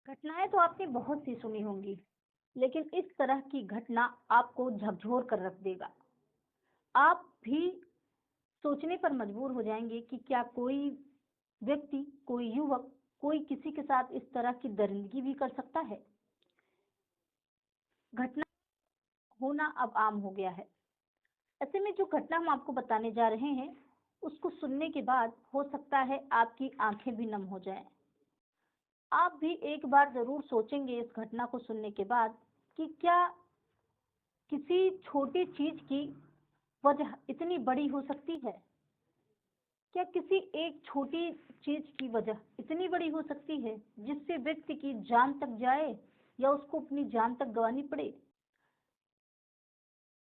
घटनाएं तो आपने बहुत सी सुनी होंगी, लेकिन इस तरह की घटना आपको झकझोर कर रख देगा। आप भी सोचने पर मजबूर हो जाएंगे कि क्या कोई व्यक्ति, कोई युवक, कोई किसी के साथ इस तरह की दरिंदगी भी कर सकता है। घटना होना अब आम हो गया है। ऐसे में जो घटना हम आपको बताने जा रहे हैं, उसको सुनने के बाद हो सकता है आपकी आंखें भी नम हो जाएं। आप भी एक बार जरूर सोचेंगे इस घटना को सुनने के बाद कि क्या किसी छोटी चीज की वजह इतनी बड़ी हो सकती है। क्या किसी एक छोटी चीज की वजह इतनी बड़ी हो सकती है जिससे व्यक्ति की जान तक जाए या उसको अपनी जान तक गंवानी पड़े।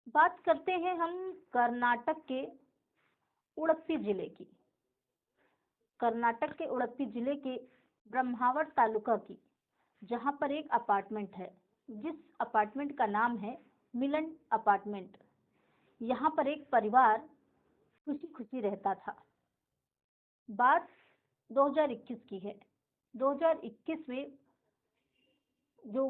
बात करते हैं हम कर्नाटक के उडुपी जिले की। कर्नाटक के उडुपी जिले के ब्रह्मावर तालुका की, जहां पर एक अपार्टमेंट है, जिस अपार्टमेंट का नाम है मिलन अपार्टमेंट। यहाँ पर एक परिवार खुशी खुशी रहता था। बात 2021 की है। 2021 में जो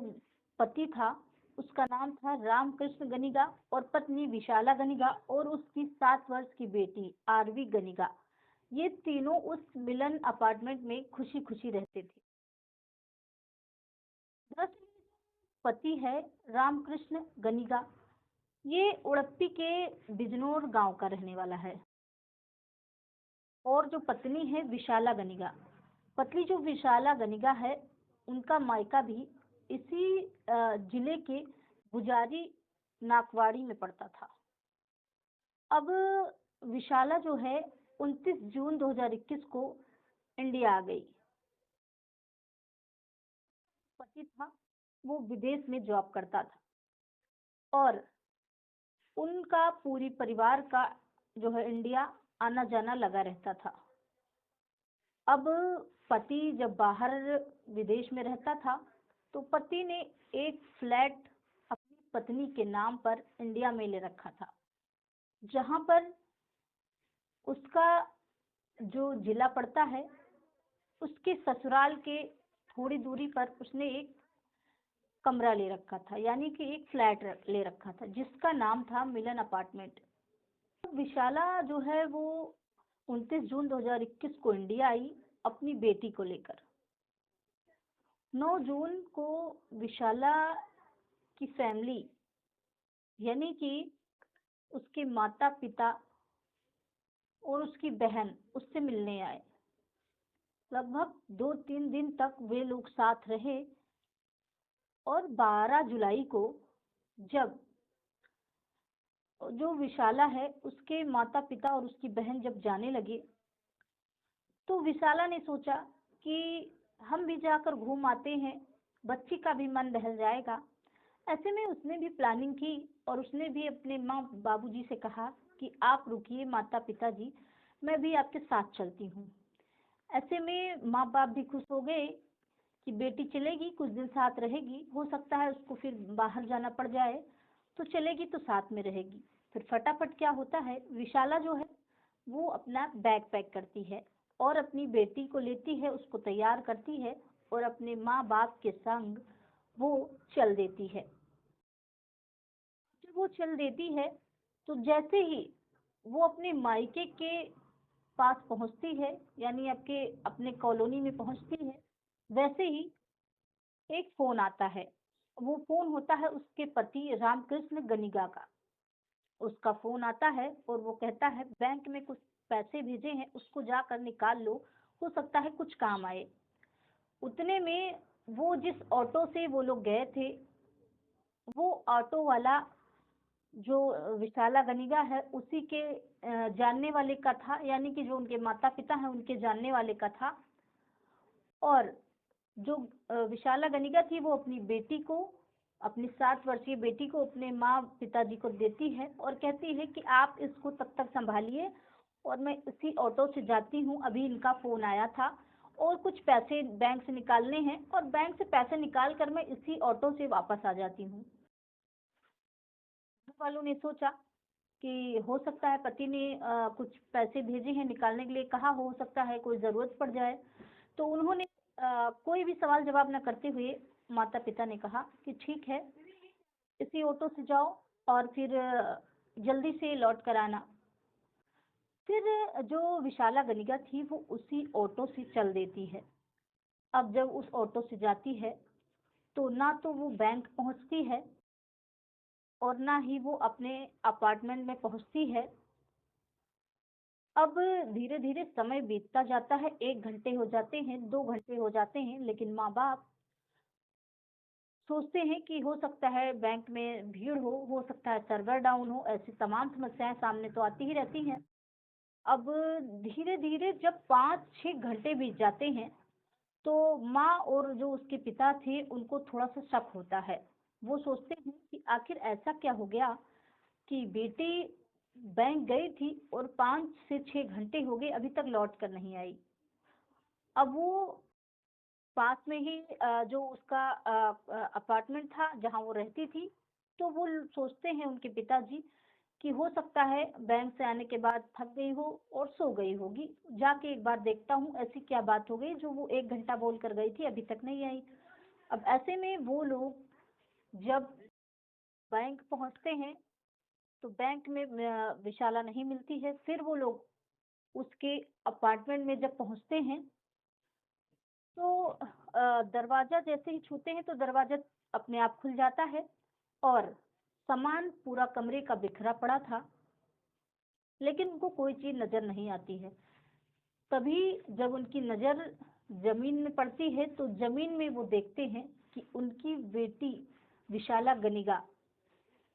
पति था, उसका नाम था रामकृष्ण गनिगा और पत्नी विशाला गनिगा और उसकी 7 वर्ष की बेटी आरवी गनिगा। ये तीनों उस मिलन अपार्टमेंट में खुशी खुशी रहते थे। दरअसल पति है रामकृष्ण गनिगा, ये उडुपी के बिजनौर गांव का रहने वाला है। और जो पत्नी है विशाला गनिगा, पत्नी जो विशाला गनिगा है, उनका मायका भी इसी जिले के गुजारी नाकवाड़ी में पड़ता था। अब विशाला जो है 29 जून 2021 को इंडिया आ गई। पति था वो विदेश में जॉब करता था और उनका पूरी परिवार का जो है इंडिया आना जाना लगा रहता था। अब पति जब बाहर विदेश में रहता था, तो पति ने एक फ्लैट अपनी पत्नी के नाम पर इंडिया में ले रखा था, जहां पर उसका जो जिला पड़ता है, उसके ससुराल के थोड़ी दूरी पर उसने एक कमरा ले रखा था, यानी कि एक फ्लैट ले रखा था, जिसका नाम था मिलन अपार्टमेंट। विशाला जो है वो 29 जून 2021 को इंडिया आई अपनी बेटी को लेकर। 9 जून को विशाला की फैमिली, यानी कि उसके माता पिता और उसकी बहन उससे मिलने आए। लगभग 2-3 दिन तक वे लोग साथ रहे और 12 जुलाई को जब जो विशाला है उसके माता पिता और उसकी बहन जब जाने लगे, तो विशाला ने सोचा कि हम भी जाकर घूम आते हैं, बच्ची का भी मन बहल जाएगा। ऐसे में उसने भी प्लानिंग की और उसने भी अपने माँ बाबूजी से कहा कि आप रुकिए माता पिता जी, मैं भी आपके साथ चलती हूँ। ऐसे में माँ बाप भी खुश हो गए कि बेटी चलेगी, कुछ दिन साथ रहेगी, हो सकता है उसको फिर बाहर जाना पड़ जाए, तो चलेगी तो साथ में रहेगी। फिर फटाफट क्या होता है, विशाला जो है वो अपना बैग पैक करती है और अपनी बेटी को लेती है, उसको तैयार करती है और अपने माँ बाप के संग वो चल देती है। जब वो चल देती है, तो जैसे ही वो अपने मायके के पास पहुंचती है, यानी आपके अपने कॉलोनी में पहुंचती है, वैसे ही एक फोन आता है। वो फोन होता है उसके पति रामकृष्ण गनिगा का। उसका फोन आता है और वो कहता है बैंक में कुछ पैसे भेजे हैं, उसको जाकर निकाल लो, हो सकता है कुछ काम आए। उतने में वो जिस ऑटो से वो लोग गए थे, वो ऑटो वाला जो विशाला गनिगा है उसी के जानने वाले का था, यानी कि जो उनके माता पिता हैं उनके जानने वाले का था। और जो विशाला गनिगा थी वो अपनी बेटी को, अपनी 7 वर्षीय बेटी को अपने माँ पिताजी को देती है और कहती है कि आप इसको तब तक संभालिए और मैं इसी ऑटो से जाती हूँ, अभी इनका फोन आया था और कुछ पैसे बैंक से निकालने हैं और बैंक से पैसे निकाल कर मैं इसी ऑटो से वापस आ जाती हूँ। घर वालों ने सोचा कि हो सकता है पति ने कुछ पैसे भेजे हैं निकालने के लिए, कहा हो सकता है कोई ज़रूरत पड़ जाए। तो उन्होंने कोई भी सवाल जवाब न करते हुए माता पिता ने कहा कि ठीक है, इसी ऑटो से जाओ और फिर जल्दी से लौट कर आना। फिर जो विशाला गनिगा थी वो उसी ऑटो से चल देती है। अब जब उस ऑटो से जाती है तो ना तो वो बैंक पहुंचती है और ना ही वो अपने अपार्टमेंट में पहुंचती है। अब धीरे धीरे समय बीतता जाता है, 1 घंटे हो जाते हैं, 2 घंटे हो जाते हैं, लेकिन माँ बाप सोचते हैं कि हो सकता है बैंक में भीड़ हो सकता है सर्वर डाउन हो, ऐसी तमाम समस्याएं सामने तो आती ही रहती हैं। अब धीरे धीरे जब 5-6 घंटे बीत जाते हैं तो माँ और जो उसके पिता थे उनको थोड़ा सा शक होता है। वो सोचते हैं कि आखिर ऐसा क्या हो गया कि बेटी बैंक गई थी और 5 से 6 घंटे हो गए अभी तक लौट कर नहीं आई। अब वो पास में ही जो उसका अपार्टमेंट था जहाँ वो रहती थी, तो वो सोचते हैं उनके पिताजी कि हो सकता है बैंक से आने के बाद थक गई हो और सो गई होगी, जाके एक बार देखता हूँ ऐसी क्या बात हो गई जो वो 1 घंटा बोल कर गई थी अभी तक नहीं आई। अब ऐसे में वो लोग जब बैंक पहुंचते हैं तो बैंक में विशाला नहीं मिलती है। फिर वो लोग उसके अपार्टमेंट में जब पहुंचते हैं तो दरवाजा जैसे ही छूते हैं तो दरवाजा अपने आप खुल जाता है और सामान पूरा कमरे का बिखरा पड़ा था, लेकिन उनको कोई चीज नजर नहीं आती है। तभी जब उनकी नजर जमीन में पड़ती है तो जमीन में वो देखते हैं कि उनकी बेटी विशाला गनिगा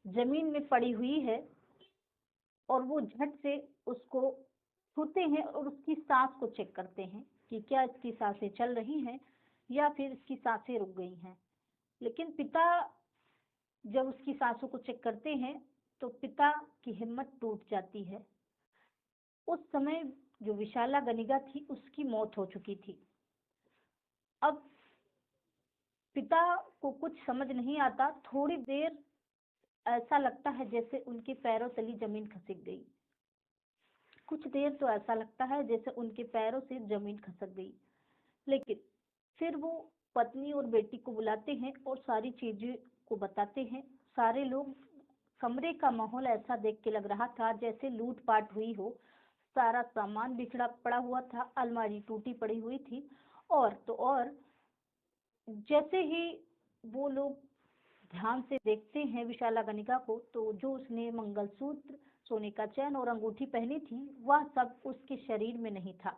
जमीन में पड़ी हुई है और वो झट से उसको छूते हैं और उसकी सांस को चेक करते हैं कि क्या इसकी सांसें चल रही हैं या फिर इसकी सांसें रुक गई हैं। लेकिन पिता जब उसकी सांसों को चेक करते हैं तो पिता की हिम्मत टूट जाती है। उस समय जो विशाला गनिगा थी उसकी मौत हो चुकी थी। अब पिता को कुछ समझ नहीं आता, थोड़ी देर ऐसा लगता है जैसे उनके पैरों तली जमीन खिसक गई। कुछ देर तो ऐसा लगता है जैसे उनके पैरों से जमीन खिसक गई, लेकिन फिर वो पत्नी और बेटी को बुलाते हैं और सारी चीजें को बताते हैं। सारे लोग, कमरे का माहौल ऐसा देख के लग रहा था जैसे लूटपाट हुई हो। सारा सामान बिखरा पड़ा हुआ था, अलमारी टूटी पड़ी हुई थी। और तो और जैसे ही वो लोग ध्यान से देखते हैं विशाला गनिका को तो जो उसने मंगलसूत्र, सोने का चैन और अंगूठी पहनी थी वह सब उसके शरीर में नहीं था।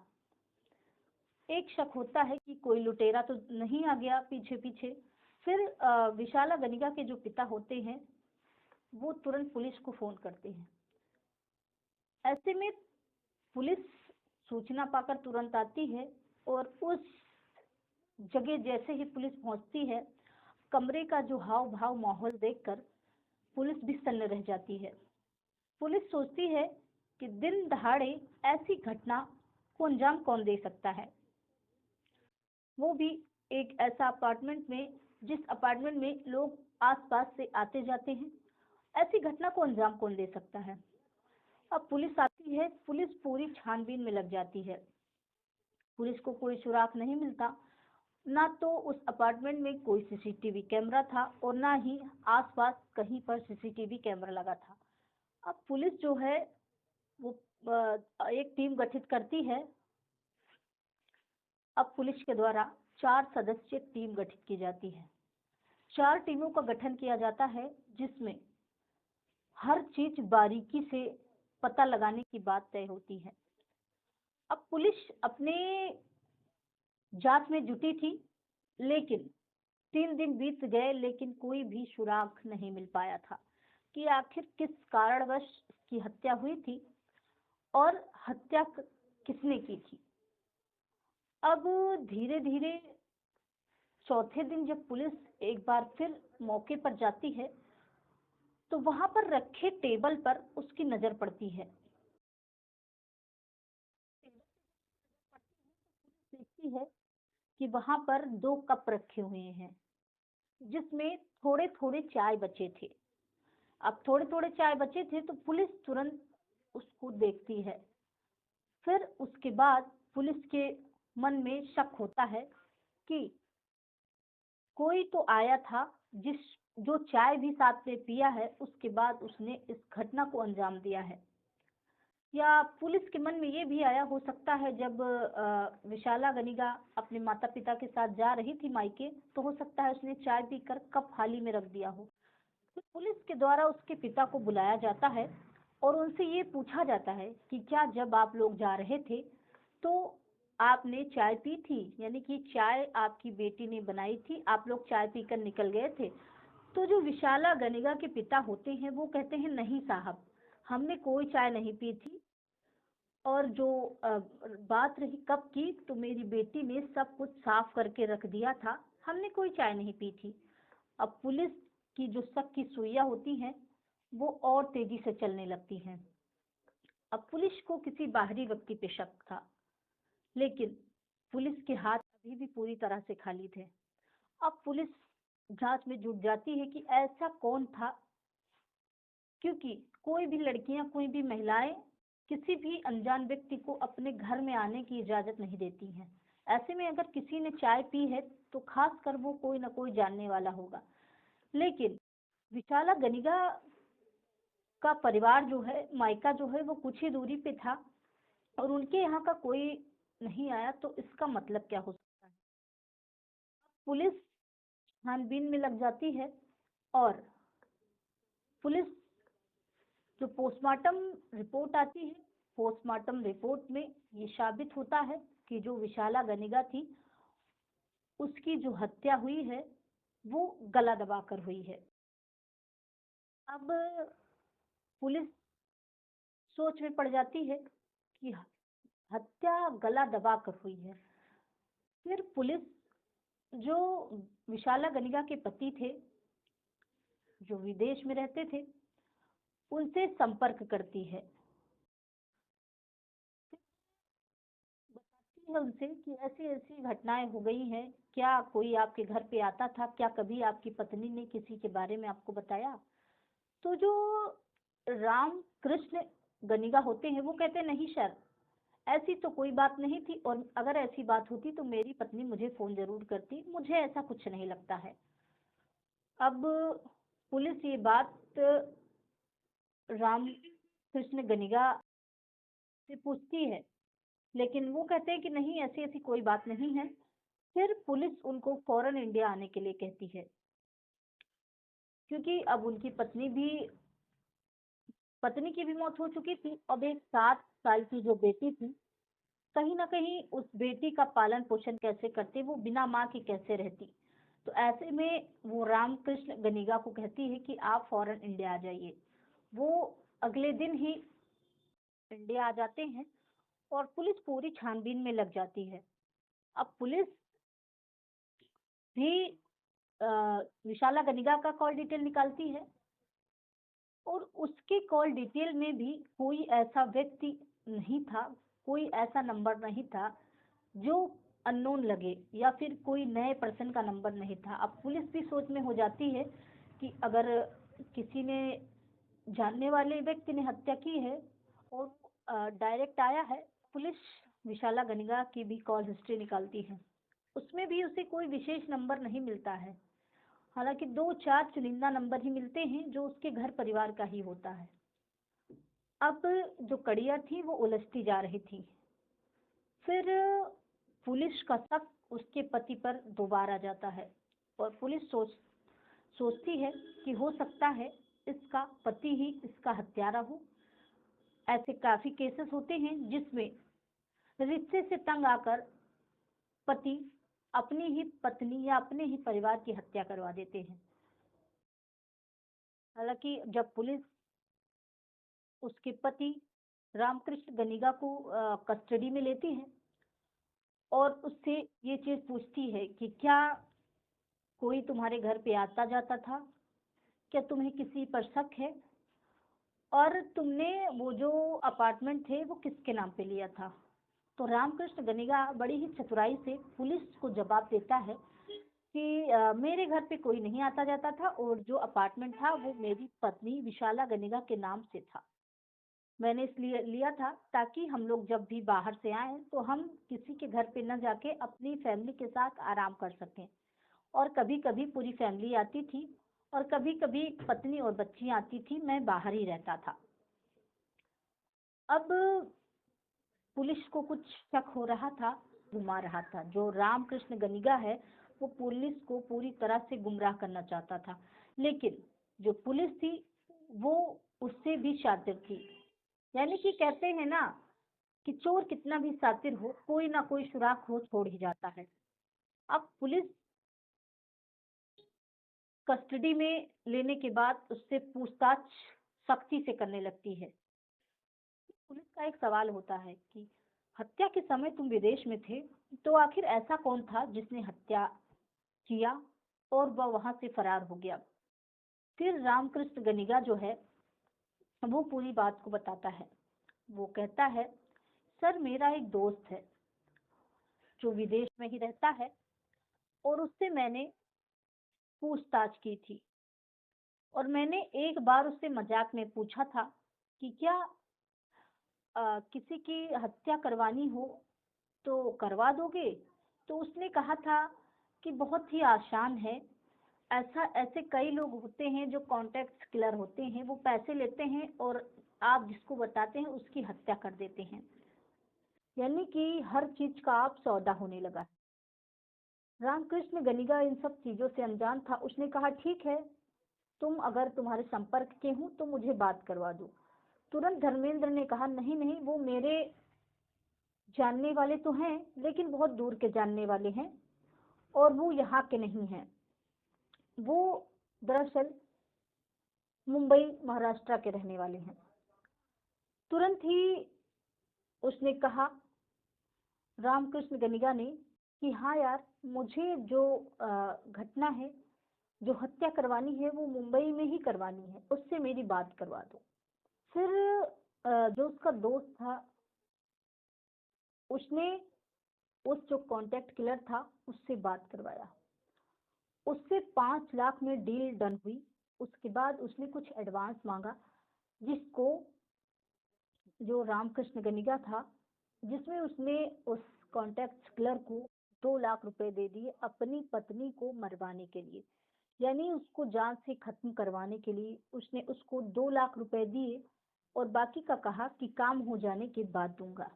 एक शक होता है कि कोई लुटेरा तो नहीं आ गया पीछे पीछे। फिर विशाला गनिका के जो पिता होते हैं वो तुरंत पुलिस को फोन करते हैं। ऐसे में पुलिस सूचना पाकर तुरंत आती है और उस जगह जैसे ही पुलिस पहुंचती है, कमरे का जो हाव भाव माहौल देखकर पुलिस भी सन्न रह जाती है। पुलिस सोचती है कि दिन दहाड़े ऐसी घटना को अंजाम कौन दे सकता है, वो भी एक ऐसा अपार्टमेंट में जिस अपार्टमेंट में लोग आसपास से आते जाते हैं। ऐसी घटना को अंजाम कौन दे सकता है। अब पुलिस आती है, पुलिस पूरी छानबीन में लग जाती है। पुलिस को कोई सुराग नहीं मिलता, ना तो उस अपार्टमेंट में कोई सीसीटीवी कैमरा था और ना ही आसपास कहीं पर सीसीटीवी कैमरा लगा था। अब पुलिस जो है वो एक टीम गठित करती है। अब पुलिस के द्वारा 4 सदस्य टीम गठित की जाती है। 4 टीमों का गठन किया जाता है जिसमें हर चीज बारीकी से पता लगाने की बात तय होती है। अब पुलिस अपने जांच में जुटी थी, लेकिन 3 दिन बीत गए लेकिन कोई भी सुराग नहीं मिल पाया था कि आखिर किस कारणवश इसकी हत्या हुई थी और हत्या किसने की थी। अब धीरे धीरे चौथे दिन जब पुलिस एक बार फिर मौके पर जाती है तो वहां पर रखे टेबल पर उसकी नजर पड़ती है। देखती है कि वहां पर 2 कप रखे हुए हैं जिसमें थोड़े थोड़े चाय बचे थे। अब थोड़े थोड़े चाय बचे थे तो पुलिस तुरंत उसको देखती है। फिर उसके बाद पुलिस के मन में शक होता है कि कोई तो आया था जिस जो चाय भी साथ में पिया है, उसके बाद उसने इस घटना को अंजाम दिया है। या पुलिस के मन में ये भी आया हो सकता है, जब विशाला गनिगा अपने माता पिता के साथ जा रही थी मायके, तो हो सकता है उसने चाय पीकर कप थाली में रख दिया हो। तो पुलिस के द्वारा उसके पिता को बुलाया जाता है और उनसे ये पूछा जाता है कि क्या जब आप लोग जा रहे थे तो आपने चाय पी थी, यानी कि चाय आपकी बेटी ने बनाई थी, आप लोग चाय पीकर निकल गए थे। तो जो विशाला गनिगा के पिता होते हैं वो कहते हैं, नहीं साहब, हमने कोई चाय नहीं पी थी। और जो बात रही कब की, तो मेरी बेटी ने सब कुछ साफ करके रख दिया था, हमने कोई चाय नहीं पी थी। अब पुलिस की जो शक की सुइयां होती हैं वो और तेजी से चलने लगती हैं। अब पुलिस को किसी बाहरी व्यक्ति पे शक था, लेकिन पुलिस के हाथ अभी भी पूरी तरह से खाली थे। अब पुलिस जांच में जुट जाती है कि ऐसा कौन था, क्योंकि कोई भी लड़कियां, कोई भी महिलाएं किसी भी अनजान व्यक्ति को अपने घर में आने की इजाजत नहीं देती हैं। ऐसे में अगर किसी ने चाय पी है तो खास कर वो कोई ना कोई जानने वाला होगा। लेकिन विशाला गनिगा का परिवार जो है, मायका जो है, वो कुछ ही दूरी पे था और उनके यहाँ का कोई नहीं आया, तो इसका मतलब क्या हो सकता है। पुलिस छानबीन में लग जाती है और पुलिस जो पोस्टमार्टम रिपोर्ट आती है, पोस्टमार्टम रिपोर्ट में ये साबित होता है कि जो विशाला गनिगा थी उसकी जो हत्या हुई है वो गला दबाकर हुई है। अब पुलिस सोच में पड़ जाती है कि हत्या गला दबाकर हुई है। फिर पुलिस जो विशाला गनिगा के पति थे, जो विदेश में रहते थे, उनसे संपर्क करती है, बताती है उनसे कि ऐसी ऐसी घटनाएं हो गई हैं, क्या कोई आपके घर पे आता था, क्या कभी आपकी पत्नी ने किसी के बारे में आपको बताया। तो जो राम कृष्ण गनिगा होते हैं वो कहते हैं, नहीं सर, ऐसी तो कोई बात नहीं थी, और अगर ऐसी बात होती तो मेरी पत्नी मुझे फोन जरूर करती, मुझे ऐसा कुछ नहीं लगता है। अब पुलिस ये बात राम कृष्ण गनिगा से पूछती है, लेकिन वो कहते हैं कि नहीं, ऐसी ऐसी कोई बात नहीं है। फिर पुलिस उनको फौरन इंडिया आने के लिए कहती है, क्योंकि अब उनकी पत्नी की भी मौत हो चुकी थी। अब एक 7 साल की जो बेटी थी, कहीं ना कहीं उस बेटी का पालन पोषण कैसे करती, वो बिना माँ की कैसे रहती। तो ऐसे में वो रामकृष्ण गनिगा को कहती है कि आप फौरन इंडिया आ जाइए। वो अगले दिन ही इंडिया आ जाते हैं और पुलिस पूरी छानबीन में लग जाती है। अब पुलिस भी अ, विशाला गनिगा का कॉल डिटेल निकालती है और उसके कॉल डिटेल में भी कोई ऐसा व्यक्ति नहीं था, कोई ऐसा नंबर नहीं था जो अननोन लगे, या फिर कोई नए पर्सन का नंबर नहीं था। अब पुलिस भी सोच में हो जाती है कि अगर किसी ने, जानने वाले व्यक्ति ने हत्या की है और डायरेक्ट आया है। पुलिस विशाला गनिगा की भी कॉल हिस्ट्री निकालती है, उसमें भी उसे कोई विशेष नंबर नहीं मिलता है। हालांकि 2-4 चुनिंदा नंबर ही मिलते हैं जो उसके घर परिवार का ही होता है। अब जो कड़िया थी वो उलझती जा रही थी। फिर पुलिस का शक उसके पति पर दोबारा जाता है और पुलिस सोचती है कि हो सकता है इसका पति ही इसका हत्यारा हो। ऐसे काफी केसेस होते हैं जिसमें रिश्ते से तंग आकर पति अपनी ही पत्नी या अपने ही परिवार की हत्या करवा देते हैं। हालांकि जब पुलिस उसके पति रामकृष्ण गनिगा को कस्टडी में लेती है और उससे ये चीज पूछती है कि क्या कोई तुम्हारे घर पे आता जाता था, क्या तुम्हें किसी पर शक है, और तुमने वो जो अपार्टमेंट थे वो किसके नाम पे लिया था। तो रामकृष्ण गनिगा बड़ी ही चतुराई से पुलिस को जवाब देता है कि मेरे घर पे कोई नहीं आता जाता था और जो अपार्टमेंट था वो मेरी पत्नी विशाला गनिगा के नाम से था। मैंने इसलिए लिया था ताकि हम लोग जब भी बाहर से आए तो हम किसी के घर पे न जाके अपनी फैमिली के साथ आराम कर सकें। और कभी कभी पूरी फैमिली आती थी और कभी कभी पत्नी और बच्ची आती थी, मैं बाहर ही रहता था। अब पुलिस को कुछ शक हो रहा था, घुमा रहा था। जो रामकृष्ण गनिगा है वो पुलिस को पूरी तरह से गुमराह करना चाहता था, लेकिन जो पुलिस थी वो उससे भी शातिर थी। यानी कि कहते हैं ना कि चोर कितना भी शातिर हो, कोई ना कोई सुराग हो छोड़ ही जाता है। अब पुलिस कस्टडी में लेने के बाद उससे पूछताछ सख्ती से करने लगती है। पुलिस का एक सवाल होता है कि हत्या के समय तुम विदेश में थे, तो आखिर ऐसा कौन था जिसने हत्या किया और वह वहां से फरार हो गया। फिर रामकृष्ण गनिगा जो है वो पूरी बात को बताता है। वो कहता है, सर मेरा एक दोस्त है जो विदेश में ही रहता है और उससे मैंने पूछताछ की थी। और मैंने एक बार उससे मजाक में पूछा था कि क्या किसी की हत्या करवानी हो तो करवा दोगे। तो उसने कहा था कि बहुत ही आसान है, ऐसा ऐसे कई लोग होते हैं जो कॉन्टेक्ट किलर होते हैं, वो पैसे लेते हैं और आप जिसको बताते हैं उसकी हत्या कर देते हैं। यानी कि हर चीज का आप सौदा होने लगा। रामकृष्ण गनिगा इन सब चीजों से अनजान था। उसने कहा ठीक है, तुम अगर तुम्हारे संपर्क के हूँ तो मुझे बात करवा दो। तुरंत धर्मेंद्र ने कहा, नहीं नहीं, वो मेरे जानने वाले तो हैं लेकिन बहुत दूर के जानने वाले हैं और वो यहाँ के नहीं हैं। वो दरअसल मुंबई महाराष्ट्र के रहने वाले हैं। तुरंत ही उसने कहा रामकृष्ण गनिगा ने कि हाँ यार, मुझे जो घटना है, जो हत्या करवानी है वो मुंबई में ही करवानी है, उससे मेरी बात करवा दो। फिर जो उसका दोस्त था उसने उस जो कॉन्टेक्ट किलर था उससे बात करवाया। उससे 5 लाख में डील डन हुई। उसके बाद उसने कुछ एडवांस मांगा, जिसको जो रामकृष्ण गनिगा था, जिसमें उसने उस कॉन्टेक्ट किलर को 2 लाख रुपए दे दिए अपनी पत्नी को मरवाने के लिए। यानी उसको जान से खत्म करवाने के लिए उसने उसको 2 लाख रुपए दिए और बाकी का कहा कि काम हो जाने के बाद दूंगा।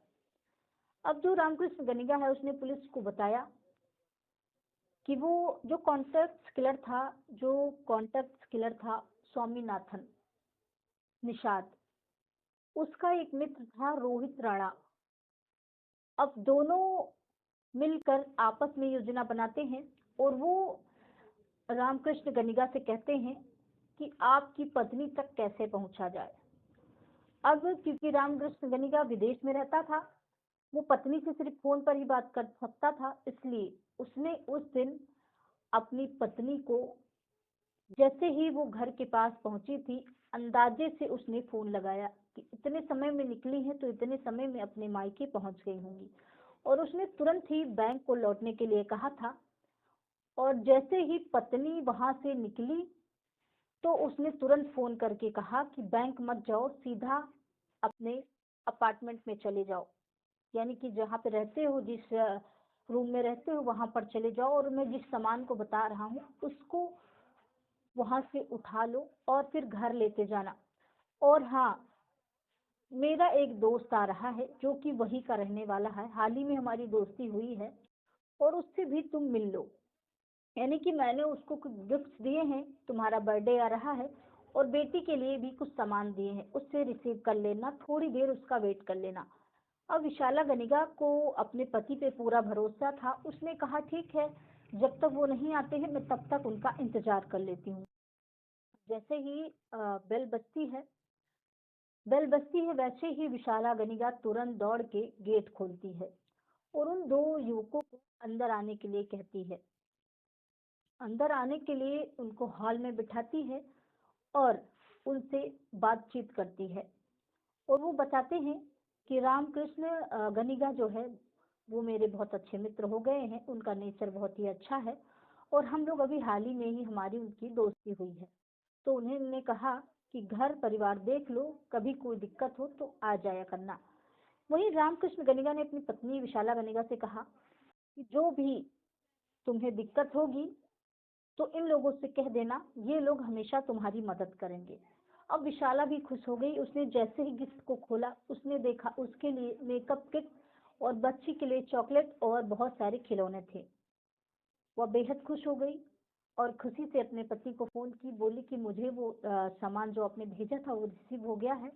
अब जो रामकृष्ण गनिगा है उसने पुलिस को बताया कि वो जो कॉन्टेक्ट किलर था स्वामीनाथन निषाद, उसका एक मित्र था रोहित राणा। अब दोनों मिलकर आपस में योजना बनाते हैं और वो रामकृष्ण गनिगा से कहते हैं कि आपकी पत्नी तक कैसे पहुंचा जाए। अब क्योंकि रामकृष्ण गनिगा विदेश में रहता था, वो पत्नी से सिर्फ फोन पर ही बात कर सकता था, इसलिए उसने उस दिन अपनी पत्नी को, जैसे ही वो घर के पास पहुंची थी, अंदाजे से उसने फोन लगाया कि इतने समय में निकली है तो इतने समय में अपने मायके पहुंच गई होंगी। और उसने तुरंत ही बैंक को लौटने के लिए कहा था। और जैसे ही पत्नी वहां से निकली तो उसने तुरंत फोन करके कहा कि बैंक मत जाओ, सीधा अपने अपार्टमेंट में चले जाओ। यानी कि जहाँ पे रहते हो, जिस रूम में रहते हो वहां पर चले जाओ और मैं जिस सामान को बता रहा हूँ उसको वहां से उठा लो और फिर घर लेते जाना। और हाँ, मेरा एक दोस्त आ रहा है जो कि वही का रहने वाला है, हाल ही में हमारी दोस्ती हुई है और उससे भी तुम मिल लो। यानी कि मैंने उसको कुछ गिफ्ट दिए हैं, तुम्हारा बर्थडे आ रहा है और बेटी के लिए भी कुछ सामान दिए हैं, उससे रिसीव कर लेना, थोड़ी देर उसका वेट कर लेना। अब विशाला गनिगा को अपने पति पे पूरा भरोसा था। उसने कहा ठीक है, जब तक वो नहीं आते हैं मैं तब तक उनका इंतजार कर लेती हूँ। जैसे ही बेल बजती है वैसे ही विशाला गनिगा तुरंत दौड़ के गेट खोलती है और उन दो युवकों को अंदर आने के लिए कहती है। अंदर आने के लिए उनको हॉल में बिठाती है और उनसे बातचीत करती है। और वो बताते हैं कि रामकृष्ण गनिगा जो है वो मेरे बहुत अच्छे मित्र हो गए हैं, उनका नेचर बहुत ही अच्छा है और हम लोग अभी हाल ही में ही हमारी उनकी दोस्ती हुई है। तो उन्होंने कहा कि घर परिवार देख लो, कभी कोई दिक्कत हो तो आ जाया करना। वहीं रामकृष्ण गनिगा ने अपनी पत्नी विशाला गनिगा से कहा कि जो भी तुम्हें दिक्कत होगी तो इन लोगों से कह देना, ये लोग हमेशा तुम्हारी मदद करेंगे। अब विशाला भी खुश हो गई। उसने जैसे ही गिफ्ट को खोला, उसने देखा उसके लिए मेकअप किट और बच्ची के लिए चॉकलेट और बहुत सारे खिलौने थे। वह बेहद खुश हो गई और खुशी से अपने पति को फोन की, बोली कि मुझे वो सामान जो आपने भेजा था वो रिसीव हो गया है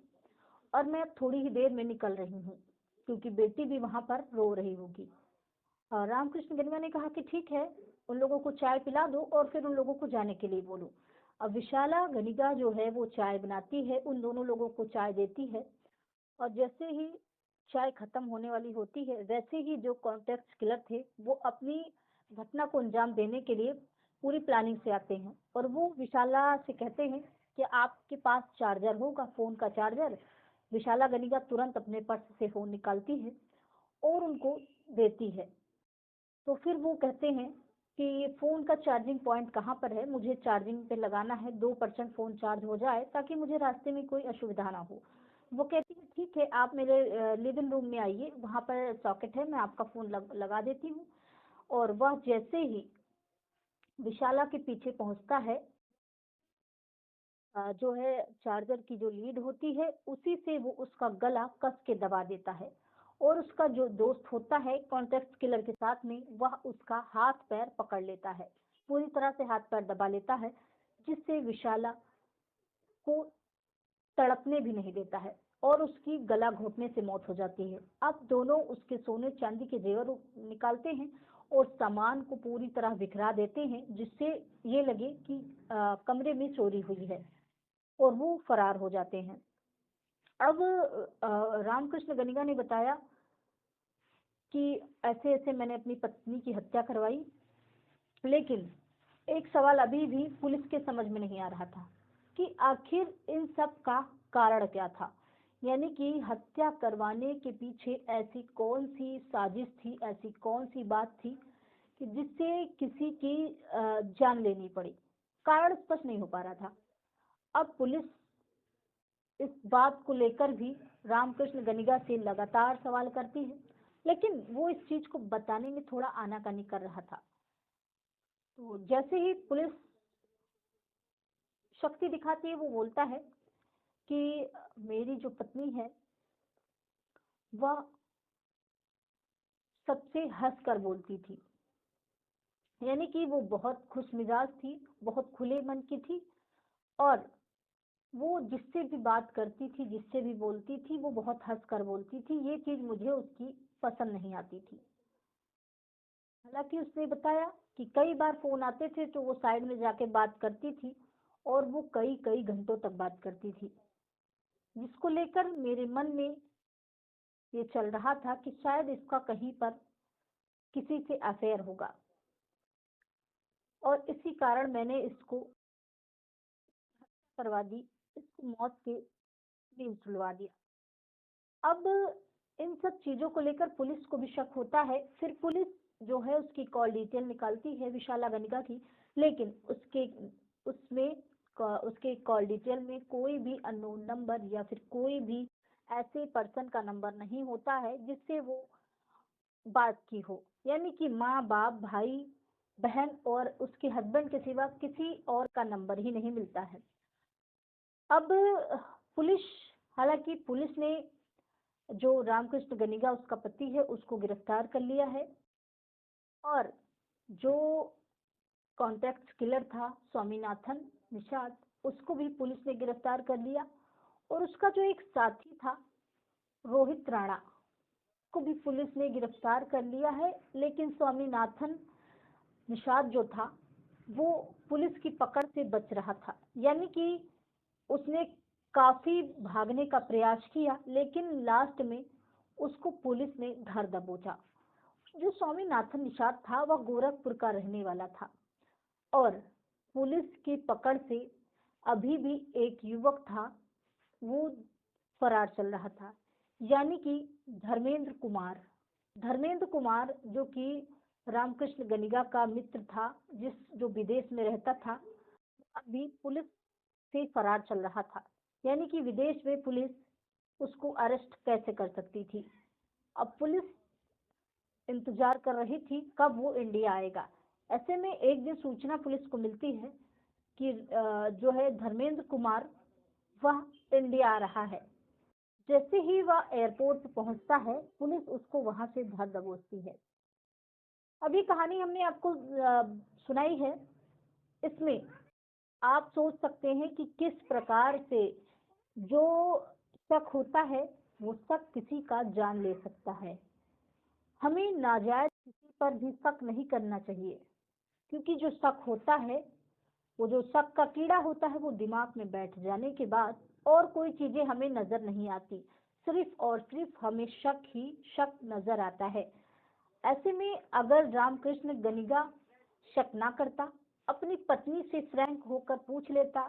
और मैं अब थोड़ी ही देर में निकल रही हूँ, क्योंकि बेटी भी वहां पर रो रही होगी। और रामकृष्ण गनिगा ने कहा कि ठीक है, उन लोगों को चाय पिला दो और फिर उन लोगों को जाने के लिए बोलो। अब विशाला गनिगा जो है वो चाय बनाती है, उन दोनों लोगों को चाय देती है और जैसे ही चाय खत्म होने वाली होती है, वैसे ही जो कॉन्टेक्ट किलर थे वो अपनी घटना को अंजाम देने के लिए पूरी प्लानिंग से आते हैं और वो विशाला से कहते हैं कि आपके पास चार्जर होगा, फोन का चार्जर। विशाला गनिगा तुरंत अपने पर्स से फोन निकालती है और उनको देती है। तो फिर वो कहते हैं कि फोन का चार्जिंग पॉइंट कहाँ पर है, मुझे चार्जिंग पे लगाना है, 2% फोन चार्ज हो जाए ताकि मुझे रास्ते में कोई असुविधा ना हो। वो कहती है ठीक है, आप मेरे लिविंग रूम में आइए, वहां पर सॉकेट है, मैं आपका फोन लगा देती हूँ। और वह जैसे ही विशाला के पीछे पहुंचता है, जो है चार्जर की जो लीड होती है उसी से वो उसका गला कस के दबा देता है और उसका जो दोस्त होता है कॉन्टेक्ट किलर के साथ में, वह उसका हाथ पैर पकड़ लेता है, पूरी तरह से हाथ पैर दबा लेता है, जिससे विशाला को तड़पने भी नहीं देता है और उसकी गला घोटने से मौत हो जाती है। अब दोनों उसके सोने चांदी के जेवर निकालते हैं और सामान को पूरी तरह बिखरा देते हैं, जिससे ये लगे कि कमरे में चोरी हुई है और वो फरार हो जाते हैं। अब रामकृष्ण गनिगा ने बताया कि ऐसे ऐसे मैंने अपनी पत्नी की हत्या करवाई, लेकिन एक सवाल अभी भी पुलिस के समझ में नहीं आ रहा था कि आखिर इन सब का कारण क्या था। यानी कि हत्या करवाने के पीछे ऐसी कौन सी साजिश थी, ऐसी कौन सी बात थी कि जिससे किसी की जान लेनी पड़ी। कारण स्पष्ट नहीं हो पा रहा था। अब पुलिस इस बात को लेकर भी रामकृष्ण गनिगा से लगातार सवाल करती है, लेकिन वो इस चीज को बताने में थोड़ा आनाकानी कर रहा था। तो जैसे ही पुलिस शक्ति दिखाती है, वो बोलता है कि मेरी जो पत्नी है वह सबसे हंस कर बोलती थी, यानी कि वो बहुत खुश मिजाज थी, बहुत खुले मन की थी और वो जिससे भी बात करती थी, जिससे भी बोलती थी, वो बहुत हंस कर बोलती थी। ये चीज मुझे उसकी पसंद नहीं आती थी। हालांकि उसने बताया कि कई बार फोन आते थे तो वो साइड में जाके बात करती थी और वो कई कई घंटों तक बात करती थी, जिसको लेकर मेरे मन में ये चल रहा था कि शायद इसका कहीं पर किसी से अफेयर होगा और इसी कारण मैंने इसको करवा दी, इसको मौत के नींद सुलवा दिया। अब इन सब चीजों को लेकर पुलिस को भी शक होता है। फिर पुलिस जो है उसकी कॉल डिटेल निकालती है विशाला गनिगा की, लेकिन उसमें उसके कॉल डिटेल में कोई भी अननोन नंबर या फिर कोई भी ऐसे पर्सन का नंबर नहीं होता है जिससे वो बात की हो। यानी कि माँ बाप भाई बहन और उसके हस्बैंड के सिवा किसी और का नंबर ही नहीं मिलता है। अब पुलिस हालांकि पुलिस ने जो रामकृष्ण गनिगा उसका पति है उसको गिरफ्तार कर लिया है और जो कॉन्टेक्ट किलर था स्वामीनाथन निषाद, उसको भी पुलिस ने गिरफ्तार कर लिया और उसका जो एक साथी था रोहित राणा को भी पुलिस ने गिरफ्तार कर लिया है। लेकिन स्वामीनाथन निषाद जो था वो पुलिस की पकड़ से बच रहा था, यानी कि उसने काफी भागने का प्रयास किया, लेकिन लास्ट में उसको पुलिस ने धर दबोचा। जो स्वामीनाथन निषाद था वह गोरखपुर का रहने वाला था और पुलिस की पकड़ से अभी भी एक युवक था, वो फरार चल रहा था, यानी कि धर्मेंद्र कुमार। धर्मेंद्र कुमार जो कि रामकृष्ण गनिगा का मित्र था, जो विदेश में रहता था, अभी पुलिस से फरार चल रहा था, यानी कि विदेश में पुलिस उसको अरेस्ट कैसे कर सकती थी। अब पुलिस इंतजार कर रही थी कब वो इंडिया आएगा। ऐसे में एक दिन सूचना पुलिस को मिलती है कि जो है धर्मेंद्र कुमार वह इंडिया आ रहा है। जैसे ही वह एयरपोर्ट पे पहुंचता है, पुलिस उसको वहां से धर दबोचती है। अभी कहानी हमने आपको सुनाई है, इसमें आप सोच सकते हैं कि किस प्रकार से जो शक होता है वो शक किसी का जान ले सकता है। हमें नाजायज किसी पर भी शक नहीं करना चाहिए, क्योंकि जो शक होता है, वो जो शक का कीड़ा होता है, वो दिमाग में बैठ जाने के बाद और कोई चीजें हमें नजर नहीं आती, सिर्फ और सिर्फ हमें शक ही शक नजर आता है। ऐसे में अगर रामकृष्ण गनिगा शक ना करता, अपनी पत्नी से फ्रैंक होकर पूछ लेता,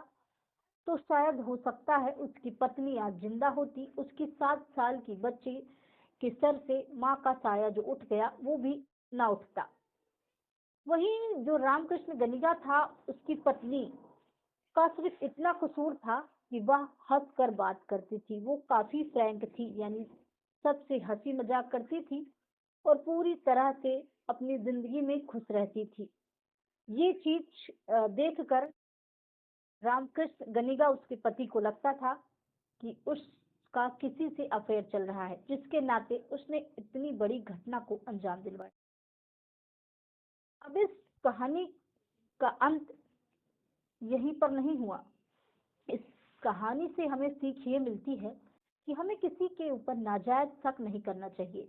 तो शायद हो सकता है उसकी पत्नी आज जिंदा होती, उसकी 7 साल की बच्ची के सर से माँ का साया जो उठ गया वो भी ना उठता। वहीं जो रामकृष्ण गनिगा था, उसकी पत्नी का सिर्फ इतना कसूर था कि वह हंस कर बात करती थी, वो काफी फ्रैंक थी, यानी सबसे हंसी मजाक करती थी और पूरी तरह से अपनी जिंदगी में खुश रहती थी। ये चीज देखकर रामकृष्ण गनिगा उसके पति को लगता था कि उसका किसी से अफेयर चल रहा है, जिसके नाते उसने इतनी बड़ी घटना को अंजाम दिलवाया। अब इस कहानी का अंत यहीं पर नहीं हुआ। इस कहानी से हमें सीख ये मिलती है कि हमें किसी के ऊपर नाजायज शक नहीं करना चाहिए,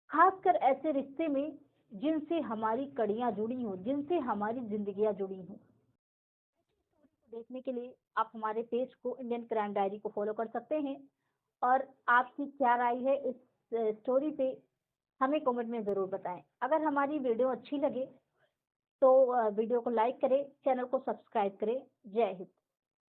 खासकर ऐसे रिश्ते में जिनसे हमारी कड़ियां जुड़ी हों, जिनसे हमारी जिंदगियां जुड़ी हों। देखने के लिए आप हमारे पेज को इंडियन क्राइम डायरी को फॉलो कर सकते हैं, और आपकी क्या राय है इस स्टोरी पे हमें कमेंट में ज़रूर बताएं। अगर हमारी वीडियो अच्छी लगे तो वीडियो को लाइक करें, चैनल को सब्सक्राइब करें। जय हिंद।